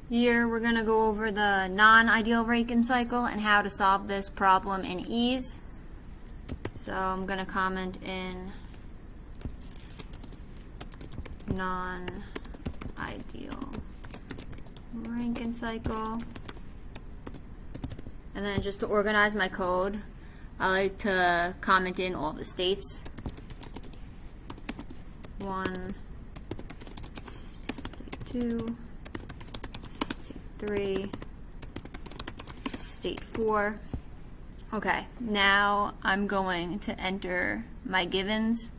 Here we're going to go over the non-ideal Rankine cycle and how to solve this problem in ease. So I'm going to comment in non-ideal Rankine cycle. And then just to organize my code, I like to comment in all the states. 1, state 2, state 3, state 4. Okay, now I'm going to enter my givens.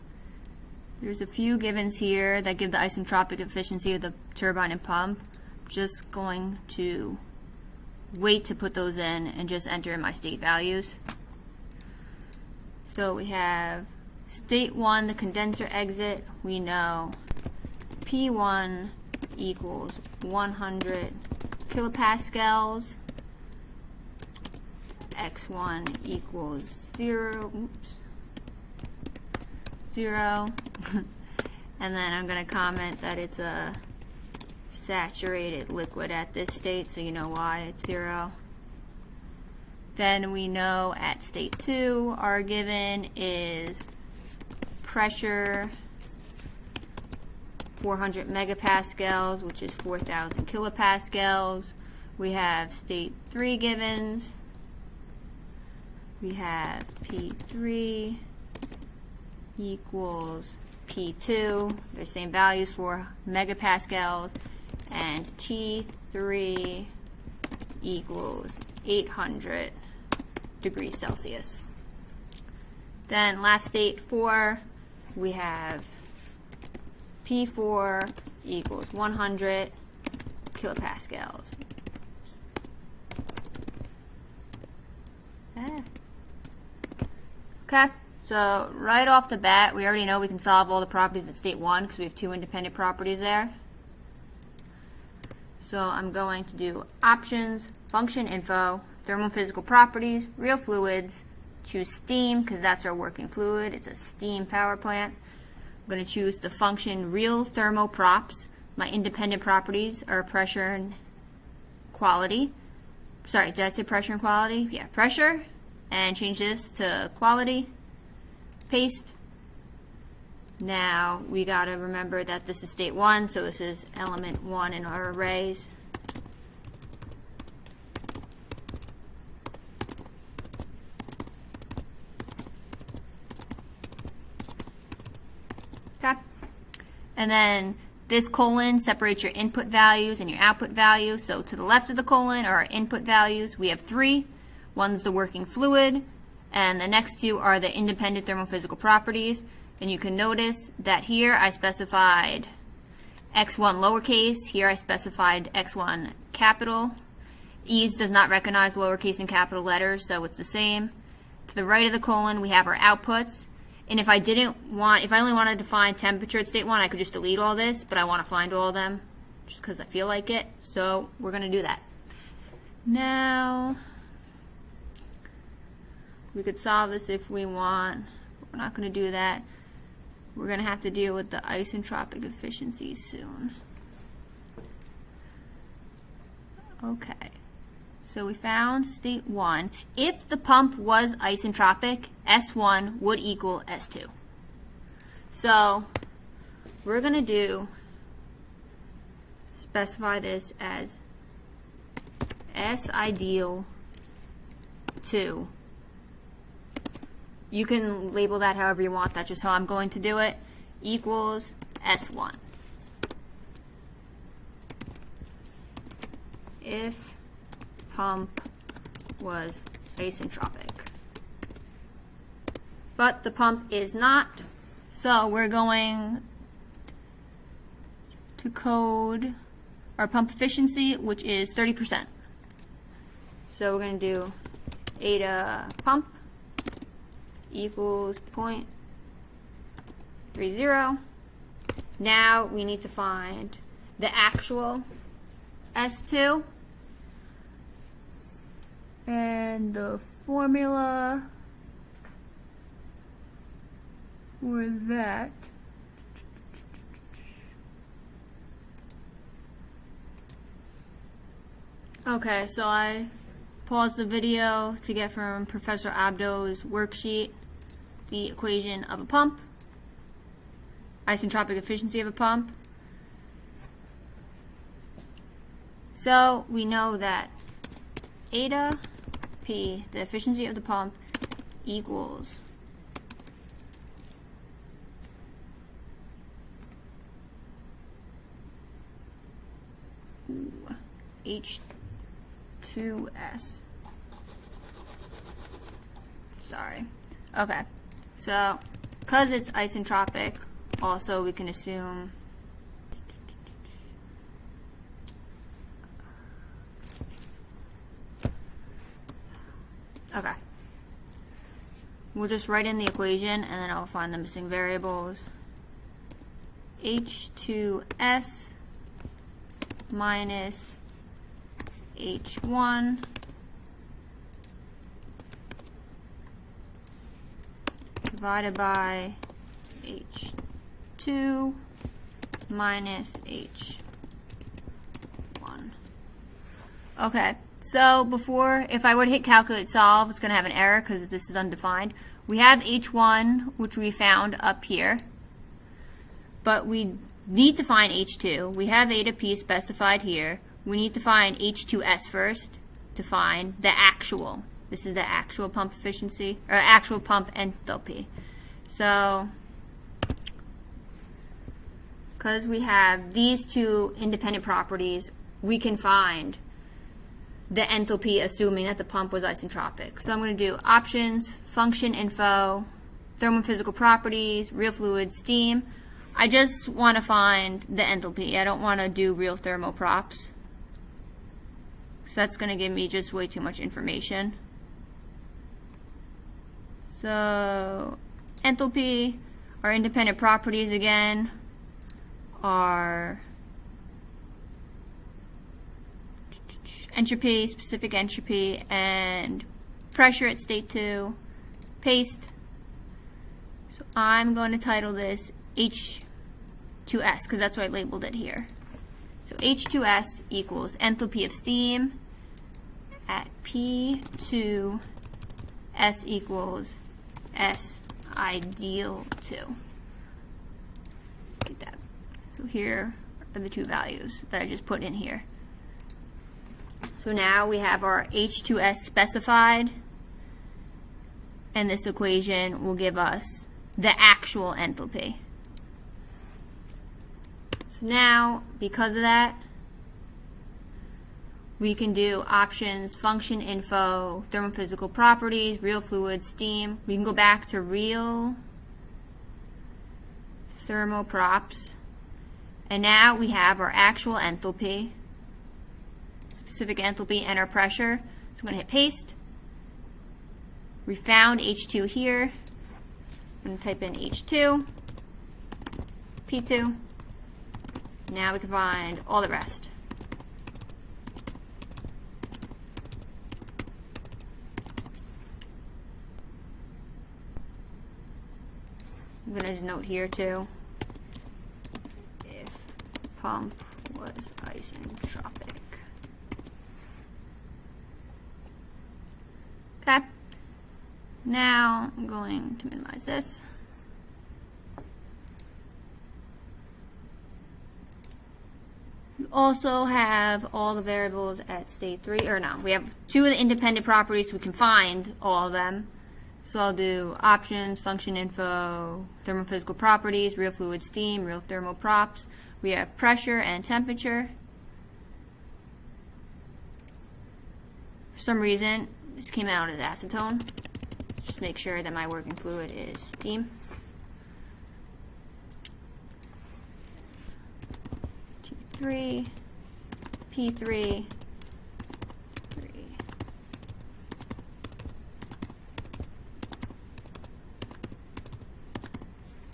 There's a few givens here that give the isentropic efficiency of the turbine and pump. Just going to wait to put those in and just enter in my state values. So we have state 1, the condenser exit. We know P1 equals 100 kilopascals. X1 equals 0. And then I'm going to comment that it's a saturated liquid at this state, so you know why it's 0. Then we know at state 2 our given is pressure 400 megapascals, which is 4,000 kilopascals. We have state 3 givens. We have P3 equals P2, they're same values for megapascals, and T3 equals 800 degrees Celsius. Then last state 4, we have P4 equals 100 kilopascals. Okay, so right off the bat, we already know we can solve all the properties at state 1 because we have 2 independent properties there. So I'm going to do options, function info, thermophysical properties, real fluids, choose steam because that's our working fluid. It's a steam power plant. I'm going to choose the function real thermoprops. My independent properties are pressure and quality. Sorry, did I say pressure and quality? Yeah, pressure. And change this to quality. Paste. Now we got to remember that this is state 1, so this is element 1 in our arrays. Okay. And then this colon separates your input values and your output values. So to the left of the colon are our input values. We have 3. One's the working fluid, and the next 2 are the independent thermophysical properties. And you can notice that here I specified x1 lowercase, here I specified x1 capital. Ease does not recognize lowercase and capital letters, so it's the same. To the right of the colon we have our outputs. And if I only wanted to find temperature at state 1, I could just delete all this, but I want to find all of them just because I feel like it. So we're going to do that. Now, we could solve this if we want. We're not going to do that. We're going to have to deal with the isentropic efficiencies soon. Okay. So we found state 1. If the pump was isentropic, S1 would equal S2. So we're going to specify this as S ideal 2. You can label that however you want. That's just how I'm going to do it. Equals S1. If pump was isentropic. But the pump is not. So we're going to code our pump efficiency, which is 30%. So we're going to do eta pump equals 0.30. Now we need to find the actual S2, and the formula for that Okay, so I paused the video to get from Professor Abdo's worksheet the equation of a pump, isentropic efficiency of a pump. So we know that eta P, the efficiency of the pump, equals H2S. Sorry. Okay. So, because it's isentropic, also we can assume okay. We'll just write in the equation and then I'll find the missing variables. H2S minus H1 divided by H2 minus H1. Okay, so before, if I were to hit calculate solve, it's going to have an error because this is undefined. We have H1, which we found up here, but we need to find H2. We have eta P specified here. We need to find H2S first to find the actual. This is the actual pump efficiency, or actual pump enthalpy. So, because we have these two independent properties, we can find the enthalpy assuming that the pump was isentropic. So I'm going to do options, function info, thermophysical properties, real fluid, steam. I just want to find the enthalpy. I don't want to do real thermoprops. So that's going to give me just way too much information. So enthalpy, our independent properties again are entropy, specific entropy, and pressure at state 2. Paste. So I'm going to title this H2S because that's what I labeled it here. So H2S equals enthalpy of steam at P2 S equals S ideal 2. Like that. So here are the two values that I just put in here. So now we have our H2S specified, and this equation will give us the actual enthalpy. So now, because of that, we can do options, function info, thermophysical properties, real fluid, steam. We can go back to real thermoprops, and now we have our actual enthalpy, specific enthalpy, and our pressure. So I'm going to hit paste. We found H2 here. I'm going to type in H2, P2. Now we can find all the rest. I'm going to denote here too, if pump was isentropic. Okay. Now I'm going to minimize this. We also have all the variables at state 3, or no, we have two of the independent properties so we can find all of them. So I'll do options, function info, thermophysical properties, real fluid, steam, real thermoprops. We have pressure and temperature. For some reason, this came out as acetone. Just make sure that my working fluid is steam. T3, P3, 3.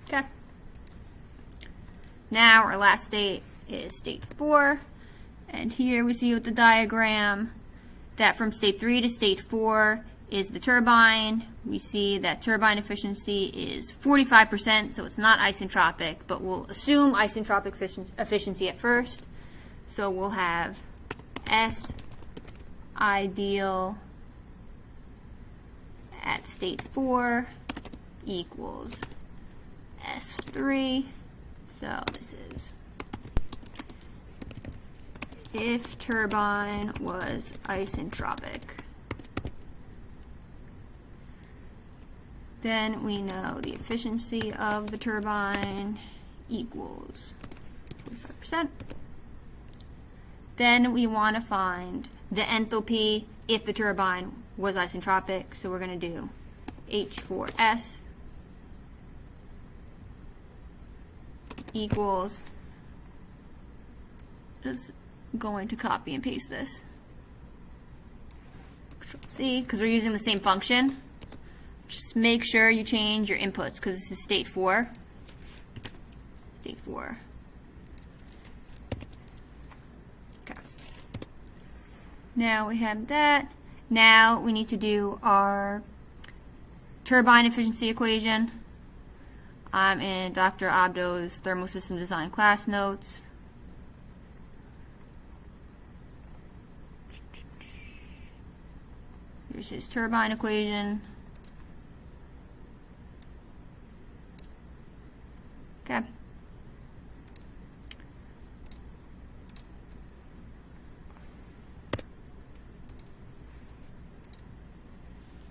Okay. Now our last state is state 4. And here we see with the diagram that from state 3 to state 4 is the turbine. We see that turbine efficiency is 45%, so it's not isentropic, but we'll assume isentropic efficiency at first. So we'll have S ideal at state 4 equals S3. So this is if turbine was isentropic. Then we know the efficiency of the turbine equals 45%. Then we want to find the enthalpy if the turbine was isentropic. So we're going to do H4S equals, just going to copy and paste this. Control-C, because we're using the same function. Just make sure you change your inputs because this is state 4. State 4. Okay. Now we have that. Now we need to do our turbine efficiency equation. I'm in Dr. Abdo's thermal system design class notes. Here's his turbine equation. Okay.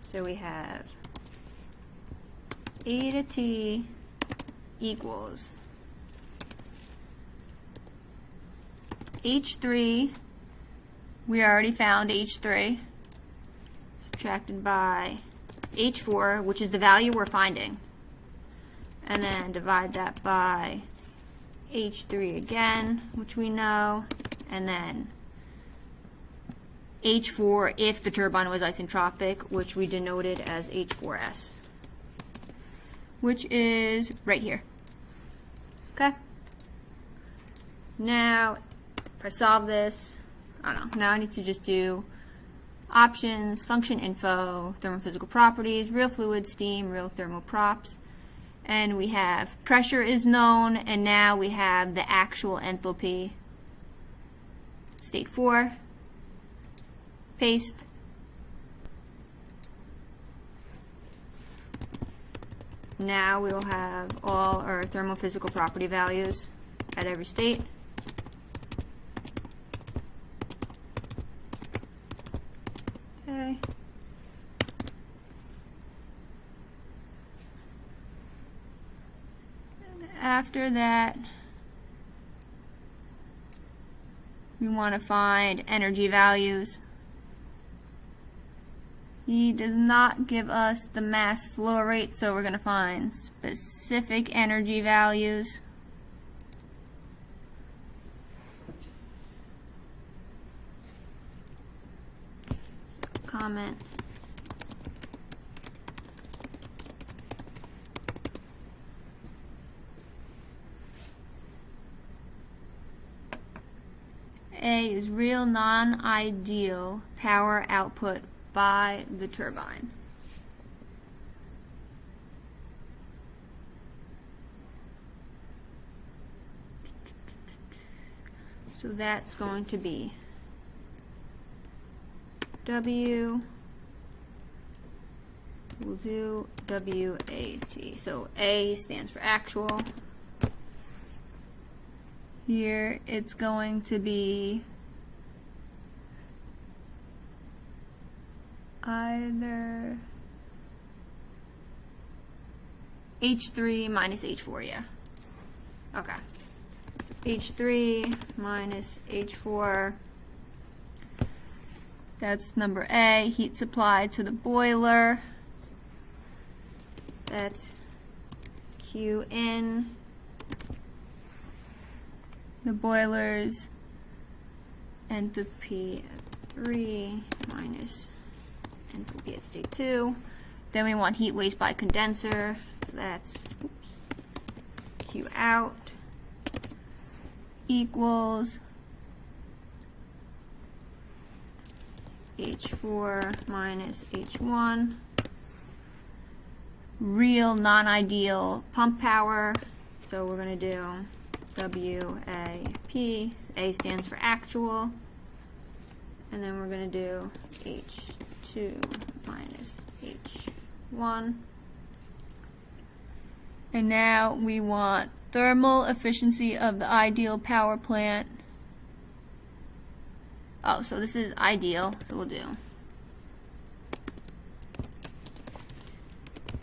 So we have A to T equals H3, we already found H3, subtracted by H4, which is the value we're finding, and then divide that by H3 again, which we know, and then H4 if the turbine was isentropic, which we denoted as H4S, which is right here. Okay? Now, if I solve this, I don't know, now I need to just do options, function info, thermophysical properties, real fluid, steam, real thermal props, and we have pressure is known, and now we have the actual enthalpy, state 4, paste, now we will have all our thermophysical property values at every state. Okay. And after that, we want to find energy values. He does not give us the mass flow rate, so we're going to find specific energy values. So comment. A is real non-ideal power output by the turbine. So that's going to be W, we'll do WAT. So A stands for actual. Here it's going to be either H3 minus H4, yeah. Okay. So H3 minus H4, that's number A, heat supplied to the boiler. That's Q in. The boiler's enthalpy at 3 minus enthalpy at state 2. Then we want heat waste by condenser, so that's Q out equals H4 minus H1. Real non-ideal pump power, so we're going to do WAP. A stands for actual, and then we're going to do H2 minus H1. And now we want thermal efficiency of the ideal power plant. Oh, so this is ideal, so we'll do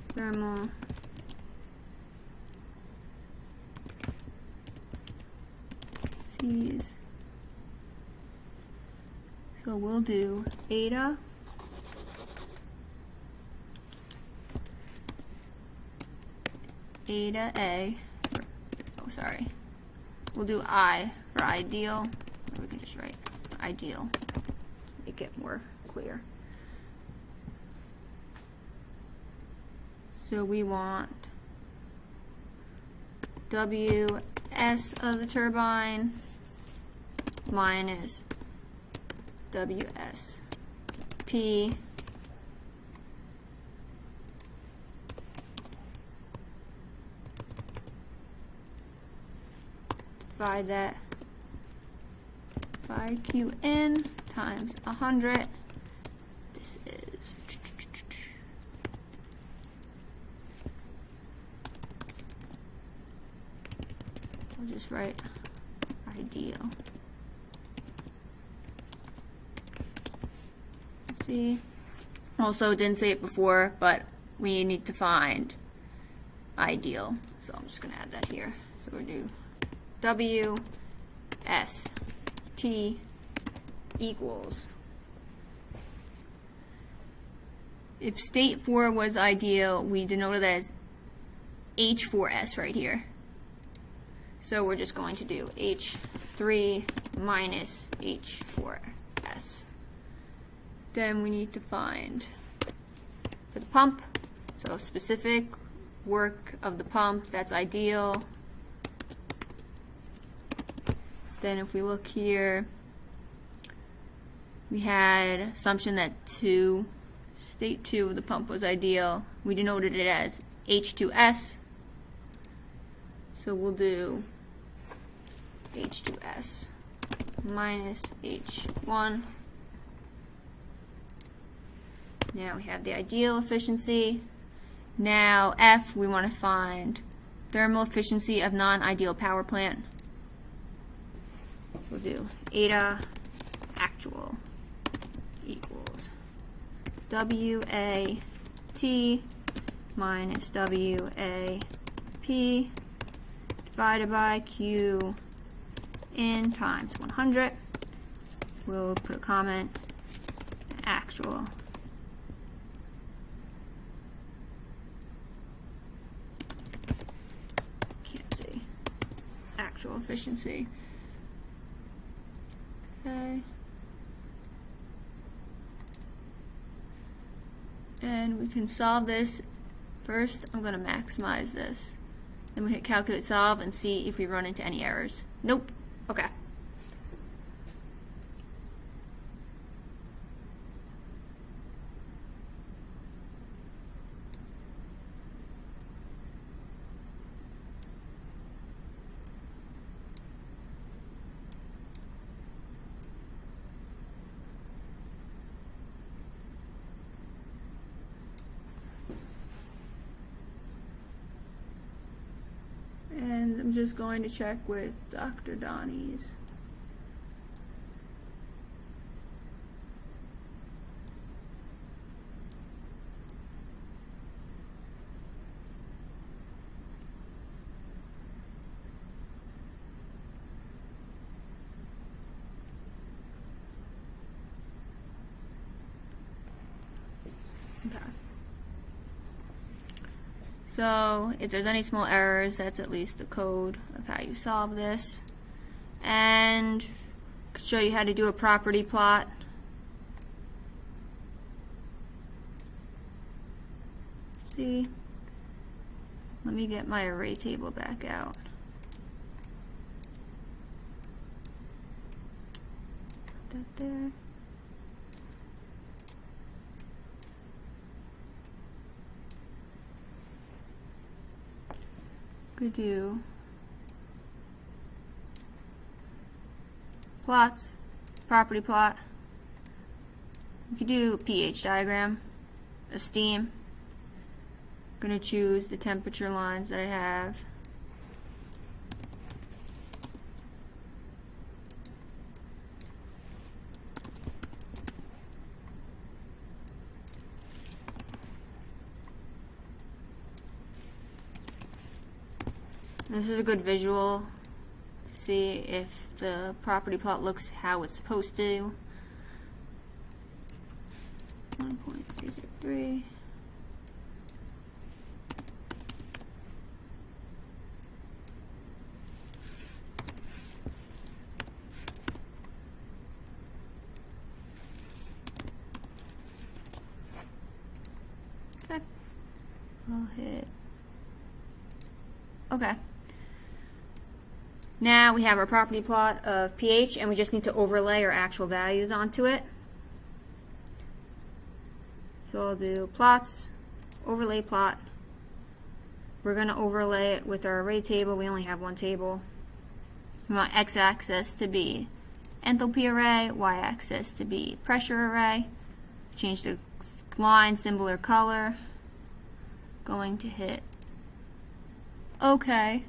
thermal C's. So we'll do eta A, oh sorry, we'll do I for ideal, or we can just write ideal, make it more clear. So we want WS of the turbine minus WSP divide that by QN times 100. This is I'll just write ideal. See, also didn't say it before, but we need to find ideal, so I'm just going to add that here. So we'll do W S T equals, if state 4 was ideal, we denoted that as H4S right here. So we're just going to do H3 minus H4S. Then we need to find for the pump, so specific work of the pump, that's ideal. Then if we look here, we had assumption that state 2 of the pump was ideal. We denoted it as H2S. So we'll do H2S minus H1. Now we have the ideal efficiency. Now F, we want to find thermal efficiency of non-ideal power plant. We'll do eta actual equals WAT minus WAP divided by Q in times 100. We'll put a comment, actual. Can't see. Actual efficiency. Okay. And we can solve this. First, I'm going to maximize this. Then we hit calculate solve and see if we run into any errors. Nope. Okay. And I'm just going to check with Dr. Donnie's. Okay. So if there's any small errors, that's at least the code of how you solve this. And show you how to do a property plot. See, let me get my array table back out. Put that there. Could do plots, property plot, We could do a pH diagram of steam. I'm going to choose the temperature lines that I have. This is a good visual to see if the property plot looks how it's supposed to. 1.303. Okay. I'll hit OK. Now we have our property plot of pH, and we just need to overlay our actual values onto it. So I'll do plots, overlay plot. We're going to overlay it with our array table. We only have one table. We want x-axis to be enthalpy array, y-axis to be pressure array. Change the line, symbol, or color. Going to hit OK.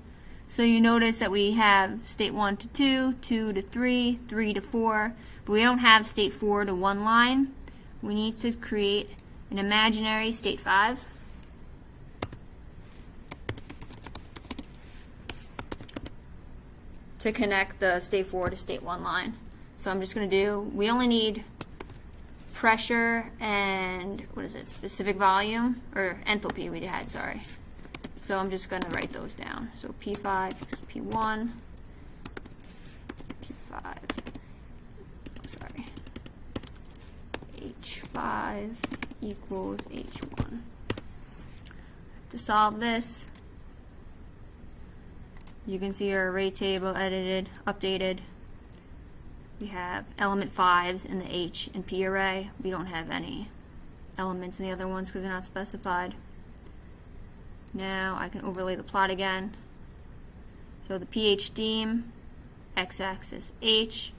So you notice that we have state 1 to 2, 2 to 3, 3 to 4, but we don't have state 4 to 1 line. We need to create an imaginary state 5. To connect the state 4 to state 1 line. So I'm just going to do, we only need pressure and, what is it, specific volume, or enthalpy we had, sorry. So I'm just going to write those down. So P5 is P1, P5, sorry, H5 equals H1. To solve this, you can see our array table edited, updated. We have element 5s in the H and P array. We don't have any elements in the other ones because they're not specified. Now I can overlay the plot again. So the pH steam, x-axis H,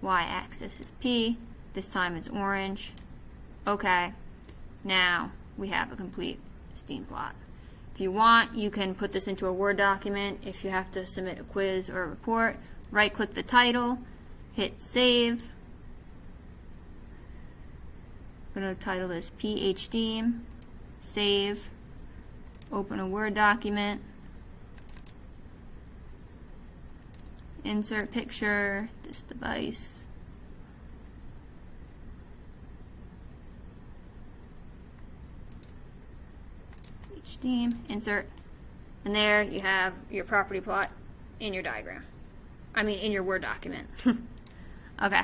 y-axis is P. This time it's orange. Okay. Now we have a complete steam plot. If you want, you can put this into a Word document. If you have to submit a quiz or a report, right-click the title, hit Save. I'm going to title this pH steam, save. Open a Word document, insert picture, this device, steam, insert, and there you have your property plot in your diagram. I mean in your Word document. Okay.